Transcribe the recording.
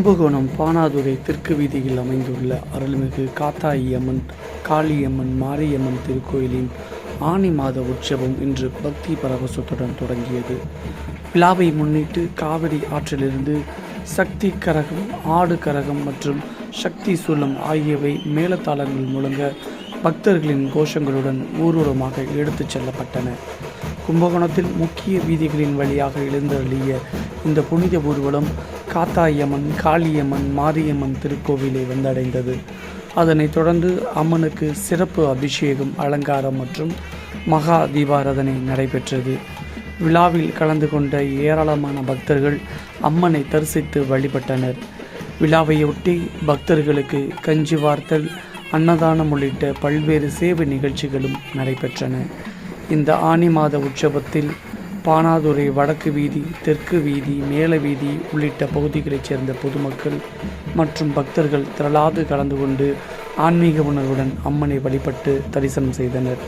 கும்பகோணம் பாணாதுறை தெற்கு வீதியில் அமைந்துள்ள அருள்மிகு காத்தாயம்மன், காளியம்மன், மாரியம்மன் திருக்கோயிலின் ஆனி மாத உற்சவம் இன்று பக்தி பரவசத்துடன் தொடங்கியது. விழாவை முன்னிட்டு காவிரி ஆற்றிலிருந்து சக்தி கரகம், ஆடு கரகம் மற்றும் சக்தி சூலம் ஆகியவை மேளதாளங்கள் முழங்க பக்தர்களின் கோஷங்களுடன் ஊர்வலமாக எடுத்துச் செல்லப்பட்டன. கும்பகோணத்தில் முக்கிய வீதிகளின் வழியாக எழுந்தருளிய இந்த புனித ஊர்வலம் காத்தாயம்மன், காளியம்மன், மாரியம்மன் திருக்கோவிலை வந்தடைந்தது. அதனைத் தொடர்ந்து அம்மனுக்கு சிறப்பு அபிஷேகம், அலங்காரம் மற்றும் மகா தீபாராதனை நடைபெற்றது. விழாவில் கலந்து கொண்ட ஏராளமான பக்தர்கள் அம்மனை தரிசித்து வழிபட்டனர். விழாவையொட்டி பக்தர்களுக்கு கஞ்சி வார்த்தல், அன்னதானம் உள்ளிட்ட பல்வேறு சேவை நிகழ்ச்சிகளும் நடைபெற்றன. இந்த ஆனி மாத உற்சவத்தில் பாணாதுறை வடக்கு வீதி, தெற்கு வீதி, மேல வீதி உள்ளிட்ட பகுதிகளைச் சேர்ந்த பொதுமக்கள் மற்றும் பக்தர்கள் திரளாது கலந்து கொண்டு ஆன்மீக உணர்வுடன் அம்மனை வழிபட்டு தரிசனம் செய்தனர்.